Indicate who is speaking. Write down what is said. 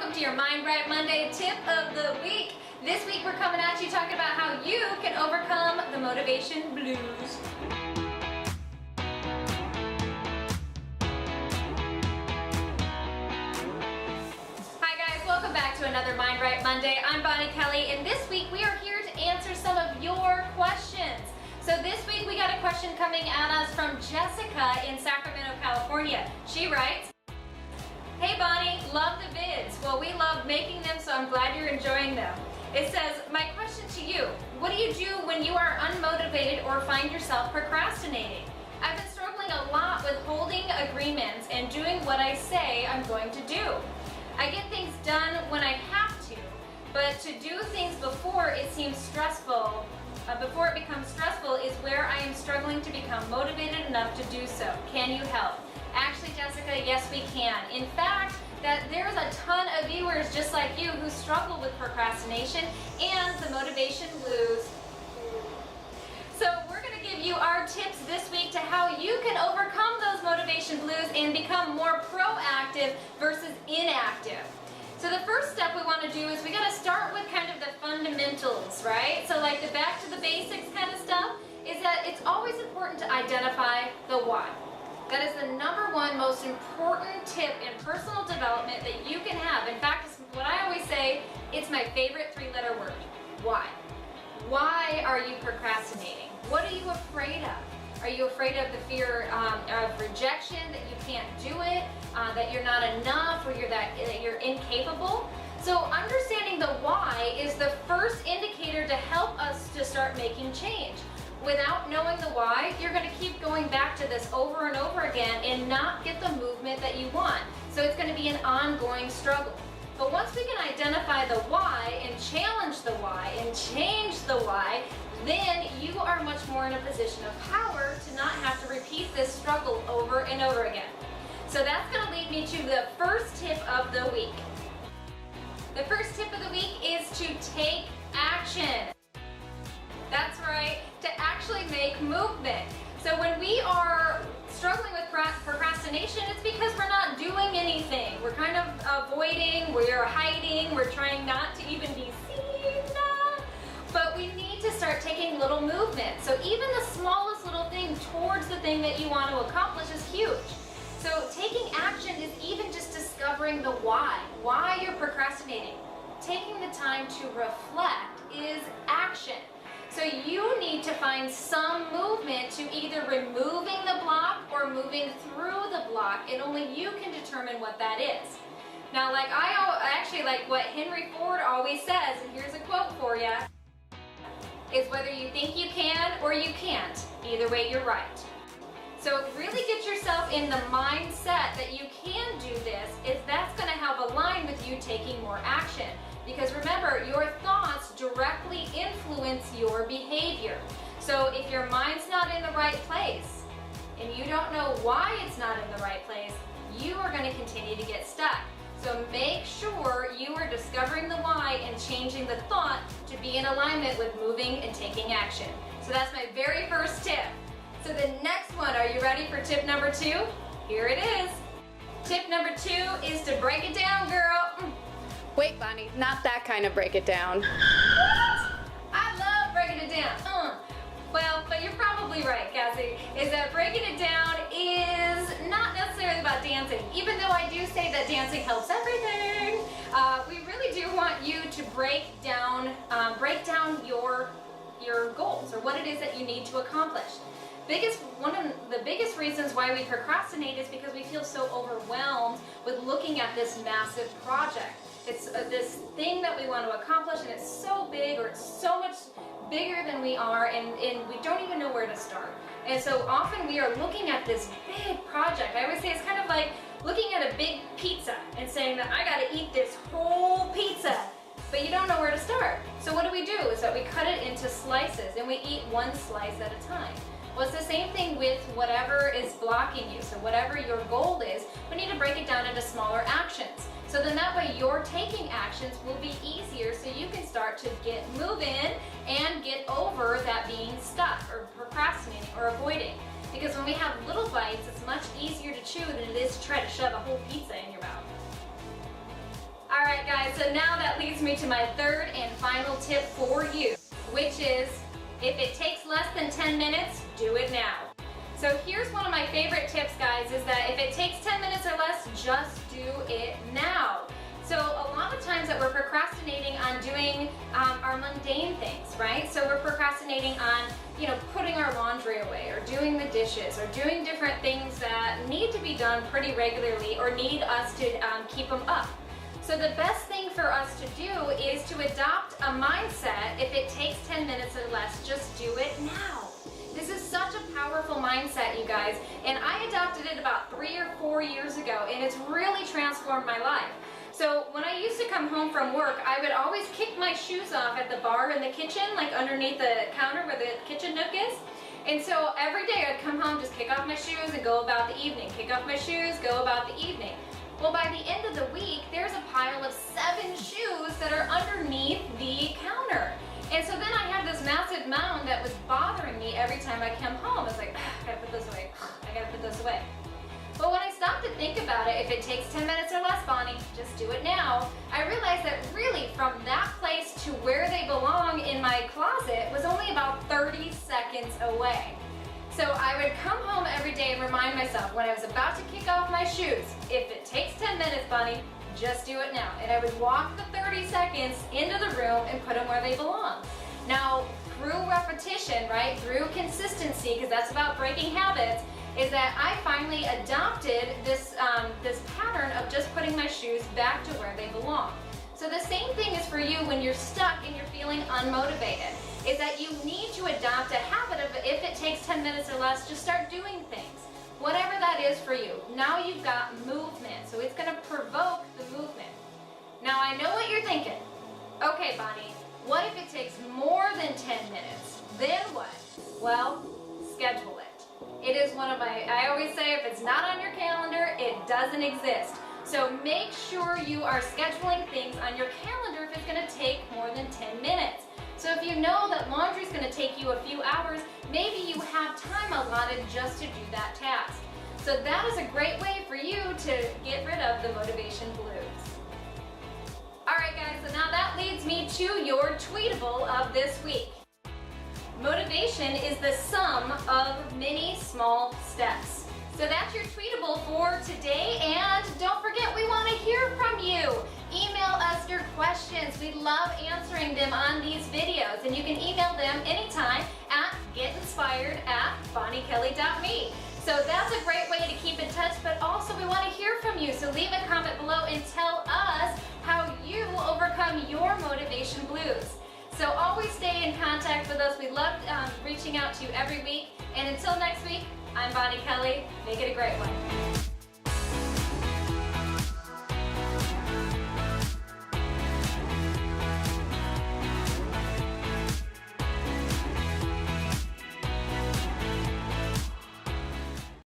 Speaker 1: welcome to your Mind Right Monday tip of the week. This week we're coming at you talking about how you can overcome the motivation blues. Hi guys, welcome back to another Mind Right Monday. I'm Bonnie Kelly, and this week we are here to answer some of your questions. So this week we got a question coming at us from Jessica in Sacramento, California. She writes, "Hey Bonnie, love the vids. Well, we love making them, so I'm glad you're enjoying them." It says, "My question to you, what do you do when you are unmotivated or find yourself procrastinating? I've been struggling a lot with holding agreements and doing what I say I'm going to do. I get things done when I have to, but to do things before it seems stressful, before it becomes stressful is where I am struggling to become motivated enough to do so. Can you help?" Actually, Jessica, yes we can. In fact, there's a ton of viewers just like you who struggle with procrastination and the motivation blues. So we're going to give you our tips this week to how you can overcome those motivation blues and become more proactive versus inactive. So the first step we want to do is we got to start with kind of the fundamentals, right? So like the back to the basics kind of stuff is that it's always important to identify the why. That is the number one most important tip in personal development that you can have. In fact, it's what I always say, it's my favorite three-letter word, why. Why are you procrastinating? What are you afraid of? Are you afraid of the fear of rejection, that you can't do it, that you're not enough, or that you're incapable? So understanding the why is the first indicator to help us to start making change. Without knowing the why, you're going to keep going back to this over and over again and not get the movement that you want. So it's going to be an ongoing struggle. But once we can identify the why and challenge the why and change the why, then you are much more in a position of power to not have to repeat this struggle over and over again. So that's going to lead me to the first tip of the week. The first tip of the week is to take action. That's right, to actually make movement. So when we are struggling with procrastination, it's because we're not doing anything. We're kind of avoiding, we're hiding, we're trying not to even be seen. But we need to start taking little movement. So even the smallest little thing towards the thing that you want to accomplish is huge. So taking action is even just discovering the why you're procrastinating. Taking the time to reflect is action. So you need to find some movement to either removing the block or moving through the block, and only you can determine what that is. Now, like I actually like what Henry Ford always says, and here's a quote for you, is whether you think you can or you can't, either way you're right. So really get yourself in the mindset that you can do this, is that's going to help align with you taking more action. Because remember, your thoughts directly influence your behavior. So if your mind's not in the right place, and you don't know why it's not in the right place, you are going to continue to get stuck. So make sure you are discovering the why and changing the thought to be in alignment with moving and taking action. So that's my very first tip. So the next one, are you ready for tip number 2? Here it is. Tip number 2 is to break it down, girl.
Speaker 2: Wait, Bonnie, not that kind of break it down.
Speaker 1: What? I love breaking it down. Well, but you're probably right, Cassie, is that breaking it down is not necessarily about dancing. Even though I do say that dancing helps everything, we really do want you to break down your goals, or what it is that you need to accomplish. One of the biggest reasons why we procrastinate is because we feel so overwhelmed with looking at this massive project. It's this thing that we want to accomplish, and it's so big, or it's so much bigger than we are, and we don't even know where to start. And so often we are looking at this big project. I always say it's kind of like looking at a big pizza and saying that I got to eat this whole pizza, but you don't know where to start. So what do? Is that we cut it into slices, and we eat one slice at a time. Well, it's the same thing with whatever is blocking you. So whatever your goal is, we need to break it down into smaller actions. So then that way your taking actions will be easier, so you can start to get moving and get over that being stuck or procrastinating or avoiding. Because when we have little bites, it's much easier to chew than it is to try to shove a whole pizza in your mouth. All right, guys, so now that leads me to my third and final tip for you, which is if it takes less than 10 minutes, do it now. So here's one of my favorite tips, guys, is that if it takes 10 minutes or less, just do it now. So a lot of times that we're procrastinating on doing our mundane things, right? So we're procrastinating on, putting our laundry away or doing the dishes or doing different things that need to be done pretty regularly or need us to keep them up. So the best thing for us to do is to adopt a mindset, if it takes 10 minutes or less, just do it now. This is such a powerful mindset, you guys, and I adopted it about 3 or 4 years ago, and it's really transformed my life. So when I used to come home from work, I would always kick my shoes off at the bar in the kitchen, like underneath the counter where the kitchen nook is. And so every day I'd come home, just kick off my shoes and go about the evening. Kick off my shoes, go about the evening. Well, by the end of the week, there's a pile of 7 shoes that are underneath the counter. And so then I had this massive mound that was bothering me every time I come home. I was like, I gotta put this away, I gotta put this away. But when I stopped to think about it, if it takes 10 minutes or less, Bonnie, just do it now, I realized that really from that place to where they belong in my closet was only about 30 seconds away. So I would come home every day and remind myself when I was about to kick off my shoes, if it takes 10 minutes, Bonnie, just do it now. And I would walk the 30 seconds into the room and put them where they belong. Now, through repetition, right, through consistency, because that's about breaking habits, is that I finally adopted this pattern of just putting my shoes back to where they belong. So the same thing is for you when you're stuck and you're feeling unmotivated, is that you need to adopt a habit of, if it takes 10 minutes or less, just start doing things. Whatever that is for you. Now you've got movement, so it's gonna provoke the movement. Now I know what you're thinking. Okay, Bonnie, what if it takes more than 10 minutes? Then what? Well, schedule it. It is one of I always say, if it's not on your calendar, it doesn't exist. So make sure you are scheduling things on your calendar if it's gonna take more than 10 minutes. So if you know that laundry is gonna take you a few hours, maybe you have time allotted just to do that task. So that is a great way for you to get rid of the motivation blues. All right, guys, so now that leads me to your tweetable of this week. Motivation is the sum of many small steps. So that's your tweetable for today, and don't forget, we want to hear from you. Email us your questions. We love answering them on these videos, and you can email them anytime at getinspired@bonniekelly.me. So that's a great way to keep in touch, but also we want to hear from you. So leave a comment below and tell us how you overcome your motivation blues. So always stay in contact with us. We love reaching out to you every week. And until next week, I'm Bonnie Kelly. Make it a great one.